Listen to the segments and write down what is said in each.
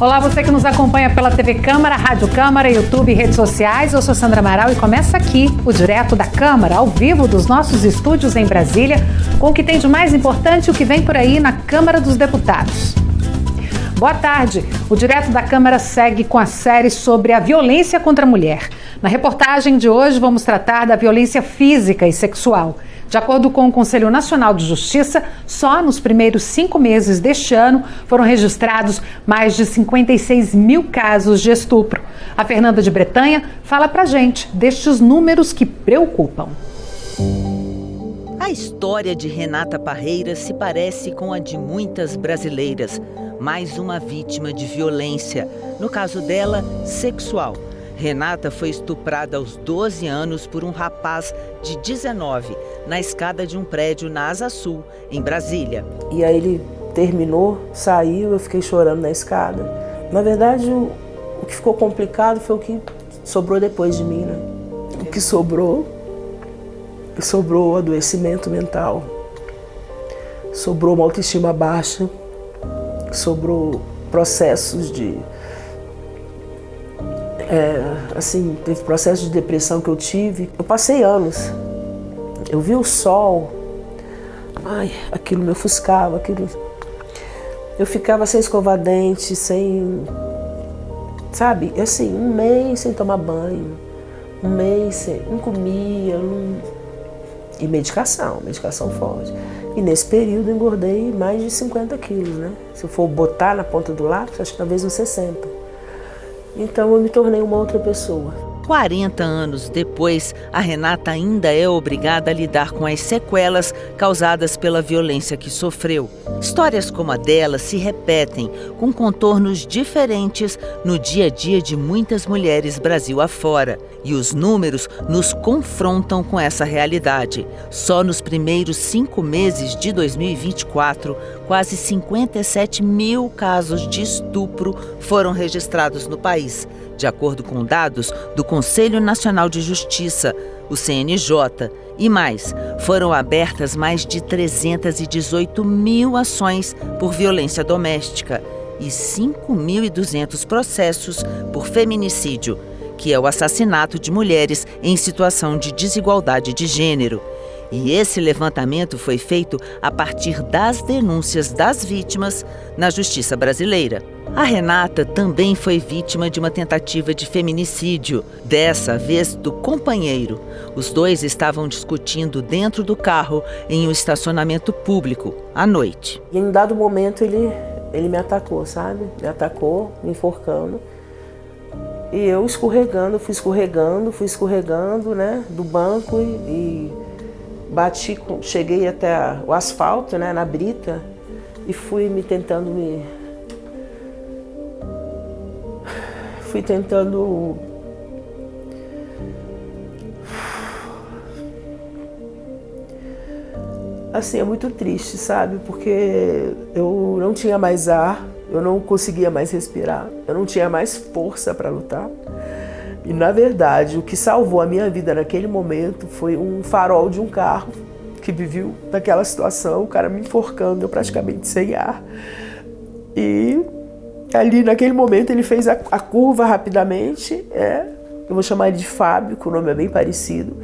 Olá, você que nos acompanha pela TV Câmara, Rádio Câmara, YouTube e redes sociais. Eu sou Sandra Amaral e começa aqui o Direto da Câmara, ao vivo dos nossos estúdios em Brasília, com o que tem de mais importante e o que vem por aí na Câmara dos Deputados. Boa tarde. O Direto da Câmara segue com a série sobre a violência contra a mulher. Na reportagem de hoje vamos tratar da violência física e sexual. De acordo com o Conselho Nacional de Justiça, só nos primeiros 5 meses deste ano foram registrados mais de 56 mil casos de estupro. A Fernanda de Bretanha fala pra gente destes números que preocupam. A história de Renata Parreira se parece com a de muitas brasileiras. Mais uma vítima de violência, no caso dela, sexual. Renata foi estuprada aos 12 anos por um rapaz de 19, na escada de um prédio na Asa Sul, em Brasília. E aí ele terminou, saiu, eu fiquei chorando na escada. Na verdade, o que ficou complicado foi o que sobrou depois de mim, né? O que sobrou adoecimento mental, sobrou uma autoestima baixa, sobrou processos de... teve processo de depressão que eu tive. Eu passei anos. Eu vi o sol. Aquilo me ofuscava. Eu ficava sem escovar dente, sem... Sabe? Assim, um mês sem tomar banho. Um mês sem... Não comia, E medicação forte. E nesse período eu engordei mais de 50 quilos, né? Se eu for botar na ponta do lápis, acho que talvez uns 60. Então eu me tornei uma outra pessoa. 40 anos depois, a Renata ainda é obrigada a lidar com as sequelas causadas pela violência que sofreu. Histórias como a dela se repetem, com contornos diferentes no dia a dia de muitas mulheres Brasil afora. E os números nos confrontam com essa realidade. Só nos primeiros 5 meses de 2024, quase 57 mil casos de estupro foram registrados no país, de acordo com dados do Conselho Nacional de Justiça, o CNJ. E mais, foram abertas mais de 318 mil ações por violência doméstica e 5.200 processos por feminicídio, que é o assassinato de mulheres em situação de desigualdade de gênero. E esse levantamento foi feito a partir das denúncias das vítimas na Justiça brasileira. A Renata também foi vítima de uma tentativa de feminicídio, dessa vez do companheiro. Os dois estavam discutindo dentro do carro em um estacionamento público, à noite. E em um dado momento ele me atacou, sabe? Me atacou, me enforcando. E eu fui escorregando, né, do banco e cheguei até o asfalto, né, na brita, e fui tentando assim, é muito triste, sabe? Porque eu não tinha mais ar, eu não conseguia mais respirar, eu não tinha mais força para lutar. E, na verdade, o que salvou a minha vida naquele momento foi um farol de um carro que me viu naquela situação, o cara me enforcando, eu praticamente sem ar. E ali, naquele momento, ele fez a curva rapidamente. Eu vou chamar ele de Fábio, que o nome é bem parecido.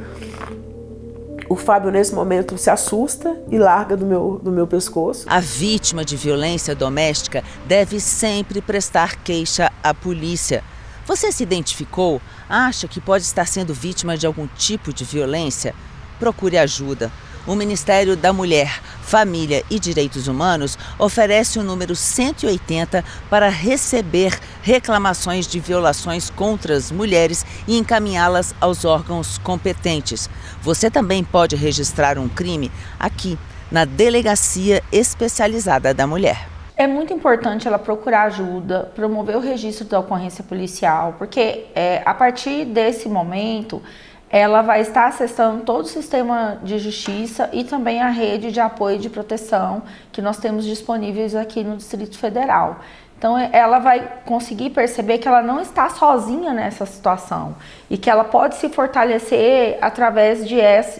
O Fábio, nesse momento, se assusta e larga do meu pescoço. A vítima de violência doméstica deve sempre prestar queixa à polícia. Você se identificou? Acha que pode estar sendo vítima de algum tipo de violência? Procure ajuda. O Ministério da Mulher, Família e Direitos Humanos oferece o número 180 para receber reclamações de violações contra as mulheres e encaminhá-las aos órgãos competentes. Você também pode registrar um crime aqui, na Delegacia Especializada da Mulher. É muito importante ela procurar ajuda, promover o registro da ocorrência policial, porque a partir desse momento ela vai estar acessando todo o sistema de justiça e também a rede de apoio e de proteção que nós temos disponíveis aqui no Distrito Federal. Então ela vai conseguir perceber que ela não está sozinha nessa situação e que ela pode se fortalecer através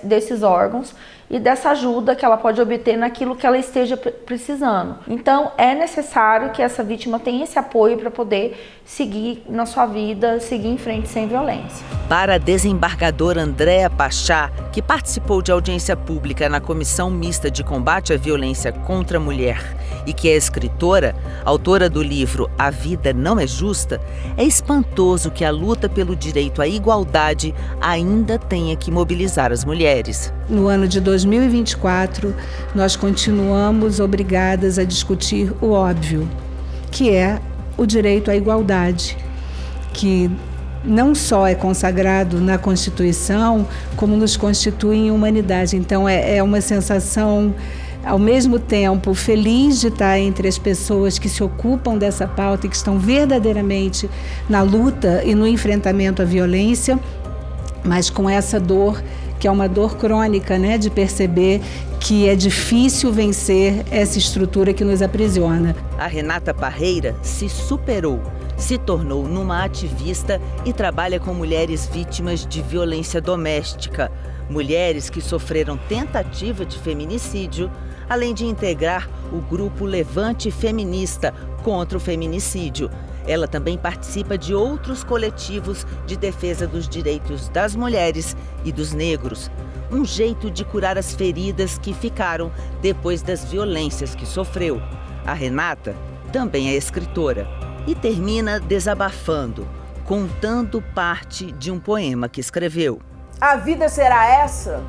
desses órgãos e dessa ajuda que ela pode obter naquilo que ela esteja precisando. Então, é necessário que essa vítima tenha esse apoio para poder seguir na sua vida, seguir em frente sem violência. Para a desembargadora Andréa Pachá, que participou de audiência pública na Comissão Mista de Combate à Violência contra a Mulher e que é escritora, autora do livro A Vida Não é Justa, é espantoso que a luta pelo direito à igualdade ainda tenha que mobilizar as mulheres. No ano de 2024, nós continuamos obrigadas a discutir o óbvio, que é o direito à igualdade, que não só é consagrado na Constituição, como nos constitui em humanidade. Então é uma sensação, ao mesmo tempo, feliz de estar entre as pessoas que se ocupam dessa pauta e que estão verdadeiramente na luta e no enfrentamento à violência, mas com essa dor, que é uma dor crônica, né, de perceber que é difícil vencer essa estrutura que nos aprisiona. A Renata Parreira se superou, se tornou numa ativista e trabalha com mulheres vítimas de violência doméstica, mulheres que sofreram tentativa de feminicídio, além de integrar o grupo Levante Feminista contra o feminicídio. Ela também participa de outros coletivos de defesa dos direitos das mulheres e dos negros. Um jeito de curar as feridas que ficaram depois das violências que sofreu. A Renata também é escritora e termina desabafando, contando parte de um poema que escreveu. A vida será essa?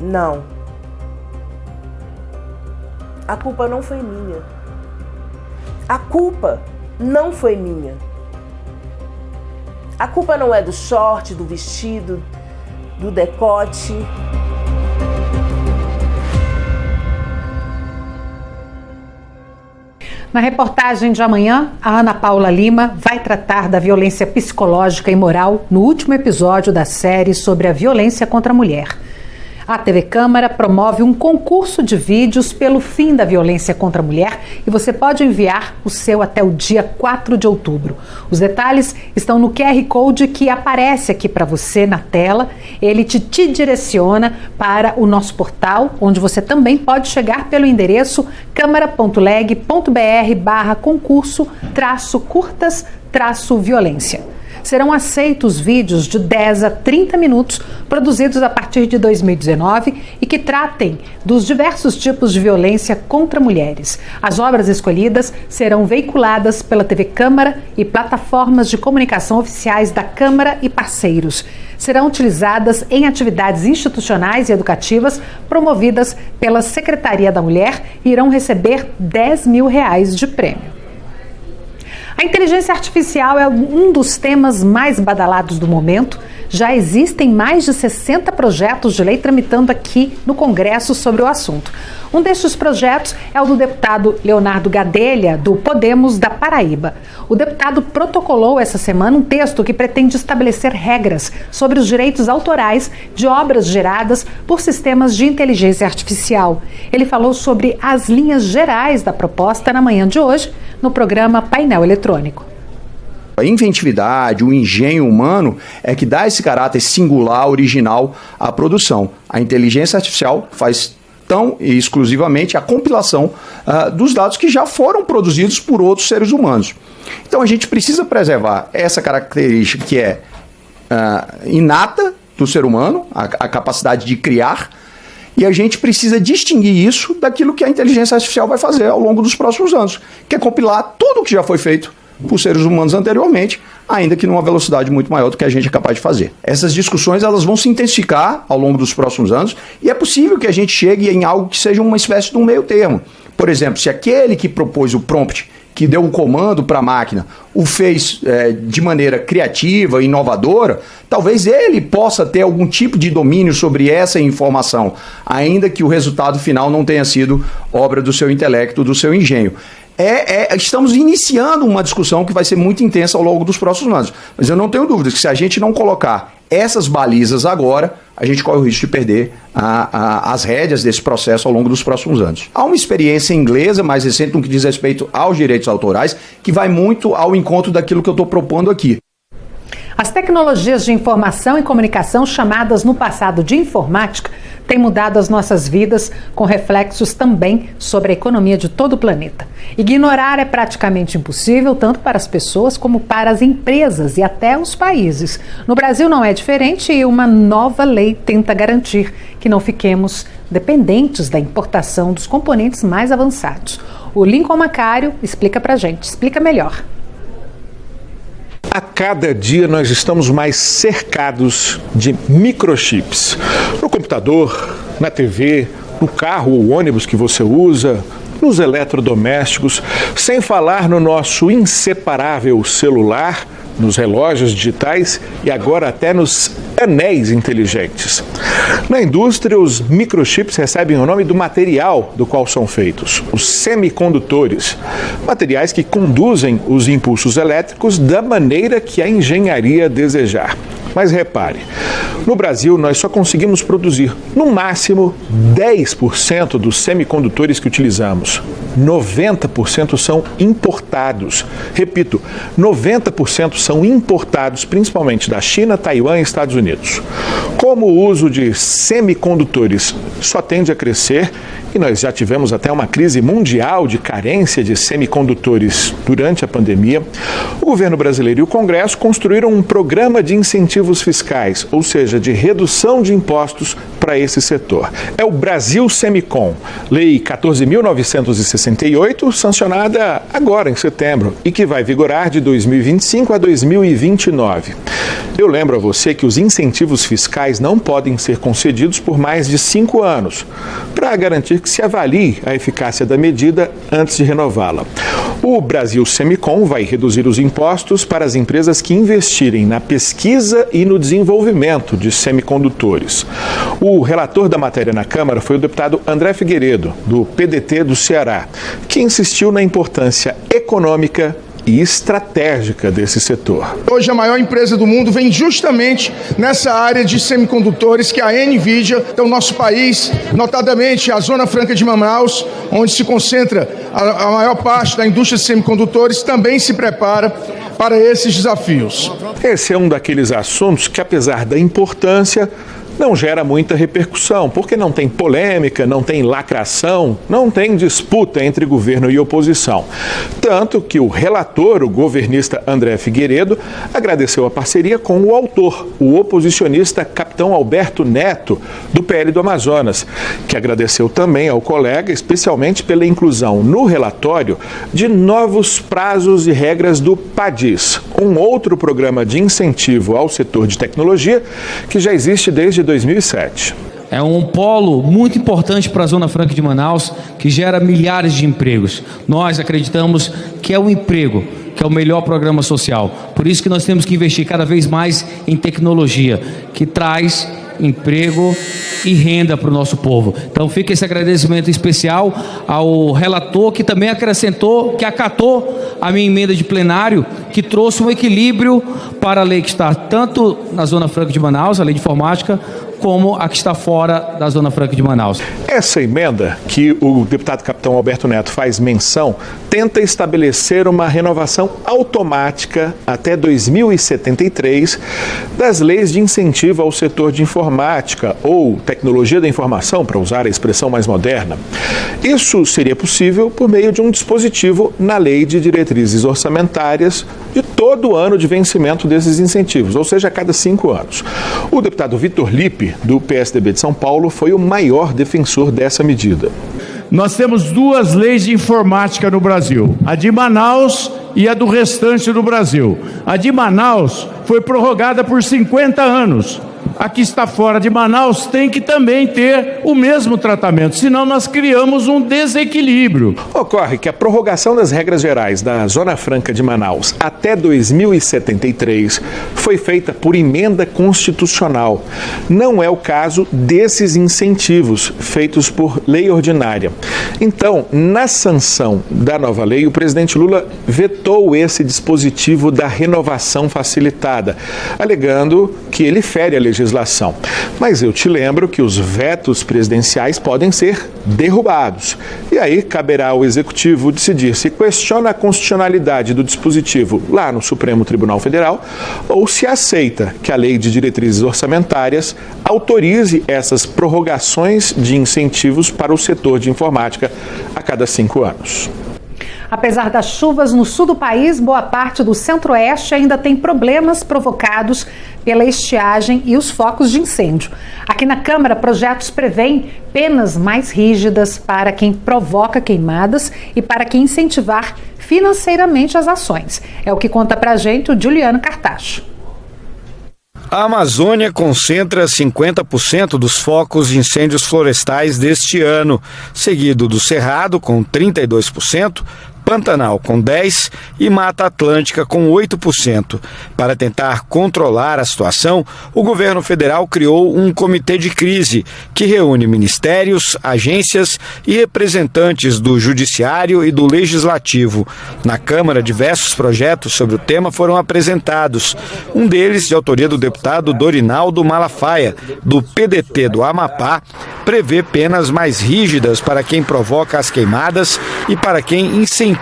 Não. A culpa não foi minha. A culpa não foi minha. A culpa não é do short, do vestido, do decote. Na reportagem de amanhã, a Ana Paula Lima vai tratar da violência psicológica e moral no último episódio da série sobre a violência contra a mulher. A TV Câmara promove um concurso de vídeos pelo fim da violência contra a mulher e você pode enviar o seu até o dia 4 de outubro. Os detalhes estão no QR Code que aparece aqui para você na tela. Ele te direciona para o nosso portal, onde você também pode chegar pelo endereço câmara.leg.br/concurso-curtas-violência. Serão aceitos vídeos de 10 a 30 minutos produzidos a partir de 2019 e que tratem dos diversos tipos de violência contra mulheres. As obras escolhidas serão veiculadas pela TV Câmara e plataformas de comunicação oficiais da Câmara e parceiros. Serão utilizadas em atividades institucionais e educativas promovidas pela Secretaria da Mulher e irão receber R$10 mil de prêmio. A inteligência artificial é um dos temas mais badalados do momento. Já existem mais de 60 projetos de lei tramitando aqui no Congresso sobre o assunto. Um destes projetos é o do deputado Leonardo Gadelha, do Podemos da Paraíba. O deputado protocolou essa semana um texto que pretende estabelecer regras sobre os direitos autorais de obras geradas por sistemas de inteligência artificial. Ele falou sobre as linhas gerais da proposta na manhã de hoje, no programa Painel Eletrônico. A inventividade, o engenho humano é que dá esse caráter singular, original à produção. A inteligência artificial faz tão e exclusivamente a compilação dos dados que já foram produzidos por outros seres humanos. Então a gente precisa preservar essa característica que é inata do ser humano, a capacidade de criar, e a gente precisa distinguir isso daquilo que a inteligência artificial vai fazer ao longo dos próximos anos, que é compilar tudo o que já foi feito por seres humanos anteriormente, ainda que numa velocidade muito maior do que a gente é capaz de fazer. Essas discussões elas vão se intensificar ao longo dos próximos anos e é possível que a gente chegue em algo que seja uma espécie de um meio termo. Por exemplo, se aquele que propôs o prompt, que deu o comando para a máquina, o fez de maneira criativa, inovadora, talvez ele possa ter algum tipo de domínio sobre essa informação, ainda que o resultado final não tenha sido obra do seu intelecto, do seu engenho. Estamos iniciando uma discussão que vai ser muito intensa ao longo dos próximos anos. Mas eu não tenho dúvidas que se a gente não colocar essas balizas agora, a gente corre o risco de perder as rédeas desse processo ao longo dos próximos anos. Há uma experiência inglesa mais recente no que diz respeito aos direitos autorais, que vai muito ao encontro daquilo que eu estou propondo aqui. As tecnologias de informação e comunicação, chamadas no passado de informática, têm mudado as nossas vidas, com reflexos também sobre a economia de todo o planeta. Ignorar é praticamente impossível, tanto para as pessoas como para as empresas e até os países. No Brasil não é diferente e uma nova lei tenta garantir que não fiquemos dependentes da importação dos componentes mais avançados. O Lincoln Macário explica pra gente, explica melhor. A cada dia nós estamos mais cercados de microchips. No computador, na TV, no carro ou ônibus que você usa, nos eletrodomésticos, sem falar no nosso inseparável celular, nos relógios digitais e agora até nos anéis inteligentes. Na indústria, os microchips recebem o nome do material do qual são feitos, os semicondutores, materiais que conduzem os impulsos elétricos da maneira que a engenharia desejar. Mas repare, no Brasil nós só conseguimos produzir, no máximo, 10% dos semicondutores que utilizamos. 90% são importados. Repito, 90% são importados, principalmente da China, Taiwan e Estados Unidos. Como o uso de semicondutores só tende a crescer, e nós já tivemos até uma crise mundial de carência de semicondutores durante a pandemia, o governo brasileiro e o Congresso construíram um programa de incentivos fiscais, ou seja, de redução de impostos para esse setor. É o Brasil Semicon, Lei 14.968, sancionada agora em setembro e que vai vigorar de 2025 a 2029. Eu lembro a você que os incentivos fiscais não podem ser concedidos por mais de 5 anos, para garantir que se avalie a eficácia da medida antes de renová-la. O Brasil Semicon vai reduzir os impostos para as empresas que investirem na pesquisa e no desenvolvimento de semicondutores. O relator da matéria na Câmara foi o deputado André Figueiredo, do PDT do Ceará, que insistiu na importância econômica e estratégica desse setor. Hoje a maior empresa do mundo vem justamente nessa área de semicondutores, que é a NVIDIA. Então, nosso país, notadamente a Zona Franca de Manaus, onde se concentra a maior parte da indústria de semicondutores, também se prepara para esses desafios. Esse é um daqueles assuntos que, apesar da importância, não gera muita repercussão, porque não tem polêmica, não tem lacração, não tem disputa entre governo e oposição. Tanto que o relator, o governista André Figueiredo, agradeceu a parceria com o autor, o oposicionista Capitão Alberto Neto, do PL do Amazonas, que agradeceu também ao colega, especialmente pela inclusão no relatório de novos prazos e regras do PADIS, um outro programa de incentivo ao setor de tecnologia que já existe desde 2007. É um polo muito importante para a Zona Franca de Manaus, que gera milhares de empregos. Nós acreditamos que é o emprego, que é o melhor programa social. Por isso que nós temos que investir cada vez mais em tecnologia, que traz emprego e renda para o nosso povo. Então fica esse agradecimento especial ao relator, que também acrescentou, que acatou a minha emenda de plenário, que trouxe um equilíbrio para a lei que está tanto na Zona Franca de Manaus, a lei de informática, como a que está fora da Zona Franca de Manaus. Essa emenda que o deputado Capitão Alberto Neto faz menção tenta estabelecer uma renovação automática até 2073 das leis de incentivo ao setor de informática ou tecnologia da informação, para usar a expressão mais moderna. Isso seria possível por meio de um dispositivo na Lei de Diretrizes Orçamentárias de todo ano de vencimento desses incentivos, ou seja, a cada 5 anos. O deputado Vitor Lippe, do PSDB de São Paulo, foi o maior defensor dessa medida. Nós temos 2 leis de informática no Brasil, a de Manaus e a do restante do Brasil. A de Manaus foi prorrogada por 50 anos. A que está fora de Manaus tem que também ter o mesmo tratamento, senão nós criamos um desequilíbrio. Ocorre que a prorrogação das regras gerais da Zona Franca de Manaus até 2073 foi feita por emenda constitucional. Não é o caso desses incentivos feitos por lei ordinária. Então, na sanção da nova lei, o presidente Lula vetou esse dispositivo da renovação facilitada, alegando que ele fere a legislação legislação. Mas eu te lembro que os vetos presidenciais podem ser derrubados. E aí caberá ao Executivo decidir se questiona a constitucionalidade do dispositivo lá no Supremo Tribunal Federal ou se aceita que a Lei de Diretrizes Orçamentárias autorize essas prorrogações de incentivos para o setor de informática a cada 5 anos. Apesar das chuvas no sul do país, boa parte do centro-oeste ainda tem problemas provocados pela estiagem e os focos de incêndio. Aqui na Câmara, projetos prevêem penas mais rígidas para quem provoca queimadas e para quem incentivar financeiramente as ações. É o que conta pra gente o Juliano Cartacho. A Amazônia concentra 50% dos focos de incêndios florestais deste ano, seguido do Cerrado com 32%, Pantanal com 10% e Mata Atlântica com 8%. Para tentar controlar a situação, o governo federal criou um comitê de crise que reúne ministérios, agências e representantes do judiciário e do legislativo. Na Câmara, diversos projetos sobre o tema foram apresentados. Um deles, de autoria do deputado Dorinaldo Malafaia, do PDT do Amapá, prevê penas mais rígidas para quem provoca as queimadas e para quem incentiva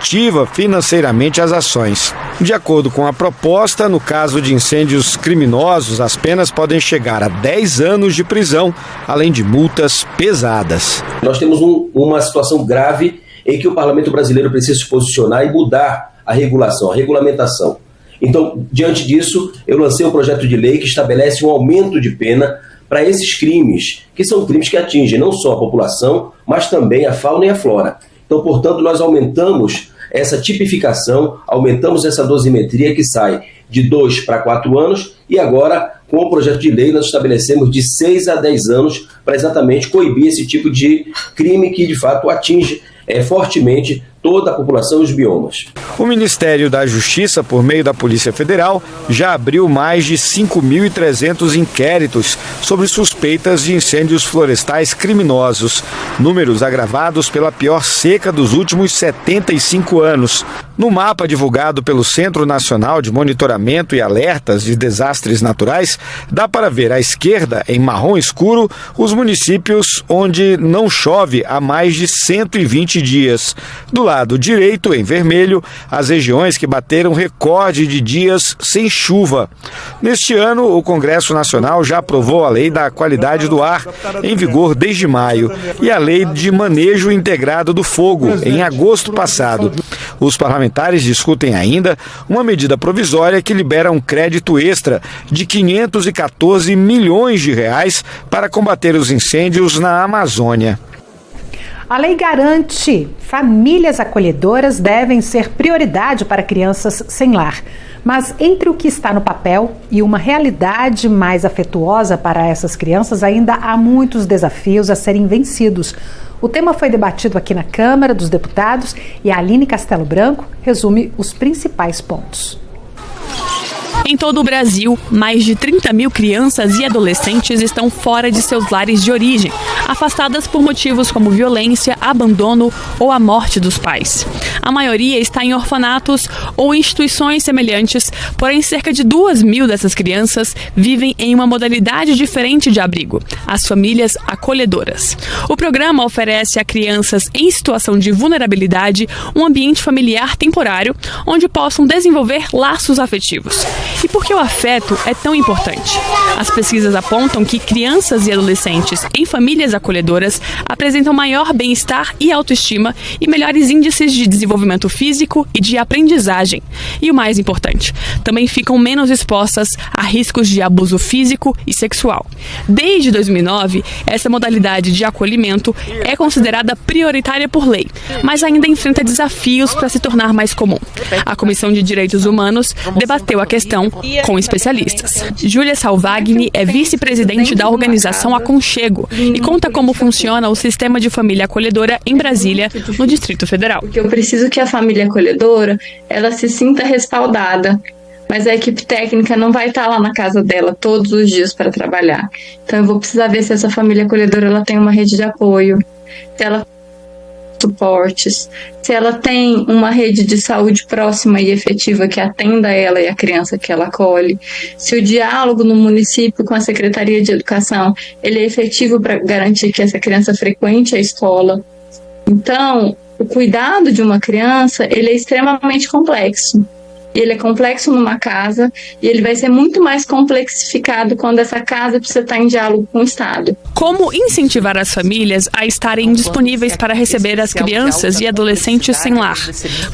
financeiramente as ações. De acordo com a proposta, no caso de incêndios criminosos, as penas podem chegar a 10 anos de prisão, além de multas pesadas. Nós temos uma situação grave em que o Parlamento brasileiro precisa se posicionar e mudar a regulação, a regulamentação. Então, diante disso, eu lancei um projeto de lei que estabelece um aumento de pena para esses crimes, que são crimes que atingem não só a população, mas também a fauna e a flora. Então, portanto, nós aumentamos essa tipificação, aumentamos essa dosimetria que sai de 2 para 4 anos e agora, com o projeto de lei, nós estabelecemos de 6 a 10 anos para exatamente coibir esse tipo de crime que, de fato, atinge fortemente toda a população e os biomas. O Ministério da Justiça, por meio da Polícia Federal, já abriu mais de 5.300 inquéritos sobre suspeitas de incêndios florestais criminosos, números agravados pela pior seca dos últimos 75 anos. No mapa divulgado pelo Centro Nacional de Monitoramento e Alertas de Desastres Naturais, dá para ver à esquerda, em marrom escuro, os municípios onde não chove há mais de 120 dias. Do lado direito, em vermelho, as regiões que bateram recorde de dias sem chuva. Neste ano, o Congresso Nacional já aprovou a Lei da Qualidade do Ar, em vigor desde maio, e a Lei de Manejo Integrado do Fogo, em agosto passado. Os parlamentares discutem ainda uma medida provisória que libera um crédito extra de 514 milhões de reais para combater os incêndios na Amazônia. A lei garante famílias acolhedoras devem ser prioridade para crianças sem lar. Mas entre o que está no papel e uma realidade mais afetuosa para essas crianças, ainda há muitos desafios a serem vencidos. O tema foi debatido aqui na Câmara dos Deputados e a Aline Castelo Branco resume os principais pontos. Em todo o Brasil, mais de 30 mil crianças e adolescentes estão fora de seus lares de origem, afastadas por motivos como violência, abandono ou a morte dos pais. A maioria está em orfanatos ou instituições semelhantes, porém cerca de 2.000 dessas crianças vivem em uma modalidade diferente de abrigo, as famílias acolhedoras. O programa oferece a crianças em situação de vulnerabilidade um ambiente familiar temporário, onde possam desenvolver laços afetivos. E por que o afeto é tão importante? As pesquisas apontam que crianças e adolescentes em famílias acolhedoras apresentam maior bem-estar e autoestima e melhores índices de desenvolvimento físico e de aprendizagem. E o mais importante, também ficam menos expostas a riscos de abuso físico e sexual. Desde 2009, essa modalidade de acolhimento é considerada prioritária por lei, mas ainda enfrenta desafios para se tornar mais comum. A Comissão de Direitos Humanos debateu a questão com especialistas. Júlia Salvagni é vice-presidente da organização Aconchego e conta como funciona o sistema de família acolhedora em Brasília, no Distrito Federal. Porque eu preciso que a família acolhedora ela se sinta respaldada, mas a equipe técnica não vai estar lá na casa dela todos os dias para trabalhar. Então eu vou precisar ver se essa família acolhedora ela tem uma rede de apoio, se ela suportes, se ela tem uma rede de saúde próxima e efetiva que atenda ela e a criança que ela acolhe, se o diálogo no município com a Secretaria de Educação ele é efetivo para garantir que essa criança frequente a escola. Então, o cuidado de uma criança ele é extremamente complexo. Ele é complexo numa casa e ele vai ser muito mais complexificado quando essa casa precisa estar em diálogo com o Estado. Como incentivar as famílias a estarem disponíveis para receber as crianças e adolescentes sem lar?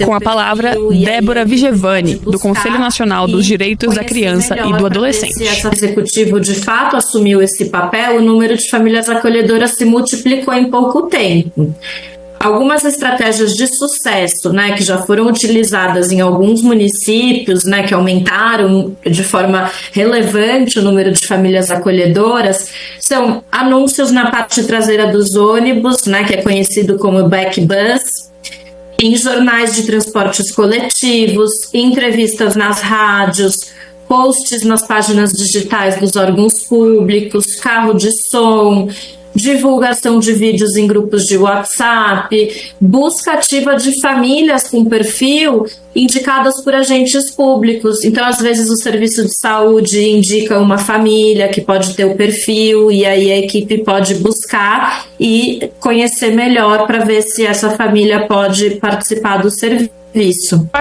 Com a palavra, Débora Vigevani, do Conselho Nacional dos Direitos da Criança e do Adolescente. Se o Executivo de fato assumiu esse papel, o número de famílias acolhedoras se multiplicou em pouco tempo. Algumas estratégias de sucesso, né, que já foram utilizadas em alguns municípios, né, que aumentaram de forma relevante o número de famílias acolhedoras, são anúncios na parte traseira dos ônibus, né, que é conhecido como back bus, em jornais de transportes coletivos, entrevistas nas rádios, posts nas páginas digitais dos órgãos públicos, carro de som, divulgação de vídeos em grupos de WhatsApp, busca ativa de famílias com perfil indicadas por agentes públicos. Então, às vezes, o serviço de saúde indica uma família que pode ter o perfil e aí a equipe pode buscar e conhecer melhor para ver se essa família pode participar do serviço.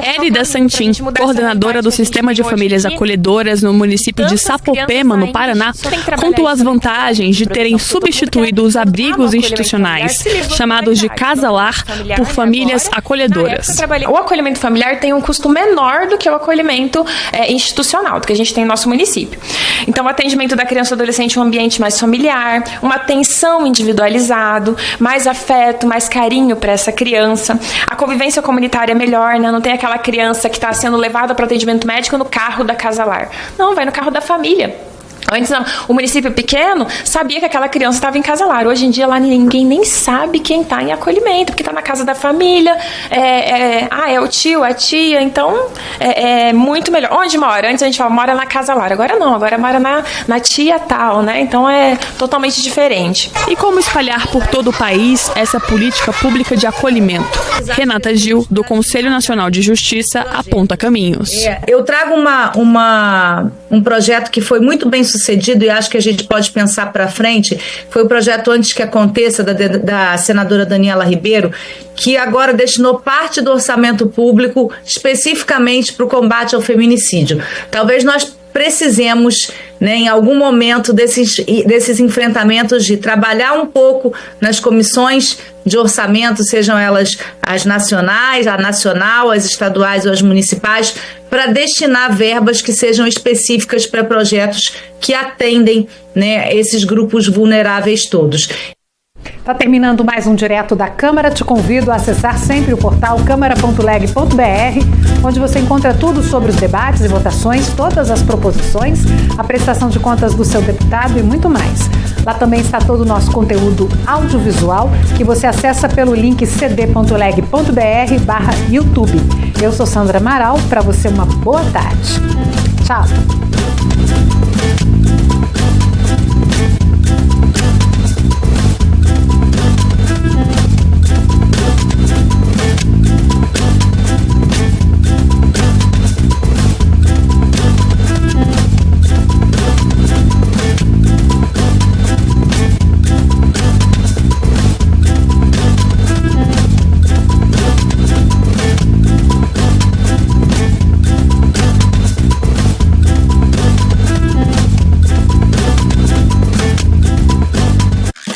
Élida Santin, coordenadora do Sistema de Famílias Acolhedoras no município de Sapopema, no Paraná, contou as vantagens de terem substituído os abrigos institucionais, chamados de casa-lar, por famílias acolhedoras. O acolhimento familiar tem um custo menor do que o acolhimento institucional, do que a gente tem no nosso município. Então, o atendimento da criança e do adolescente em um ambiente mais familiar, uma atenção individualizado, mais afeto, mais carinho para essa criança, a convivência comunitária é melhor. Não tem aquela criança que está sendo levada para atendimento médico no carro da casa-lar. Não, vai no carro da família. Antes, não, o município pequeno sabia que aquela criança estava em casa-lar. Hoje em dia, lá ninguém nem sabe quem está em acolhimento, porque está na casa da família, é o tio, a tia, então é muito melhor. Onde mora? Antes a gente falava, mora na casa-lar. Agora não, agora mora na tia tal, né? Então é totalmente diferente. E como espalhar por todo o país essa política pública de acolhimento? Renata Gil, do Conselho Nacional de Justiça, aponta caminhos. Eu trago um projeto que foi muito bem sucedido e acho que a gente pode pensar para frente. Foi o projeto Antes que Aconteça, da senadora Daniela Ribeiro, que agora destinou parte do orçamento público especificamente para o combate ao feminicídio. Talvez nós precisemos, né, em algum momento desses enfrentamentos, de trabalhar um pouco nas comissões de orçamento, sejam elas as nacionais, a nacional, as estaduais ou as municipais, para destinar verbas que sejam específicas para projetos que atendem, né, esses grupos vulneráveis todos. Está terminando mais um Direto da Câmara. Te convido a acessar sempre o portal câmara.leg.br, onde você encontra tudo sobre os debates e votações, todas as proposições, a prestação de contas do seu deputado e muito mais. Lá também está todo o nosso conteúdo audiovisual, que você acessa pelo link cd.leg.br/YouTube. Eu sou Sandra Amaral, para você uma boa tarde. Tchau!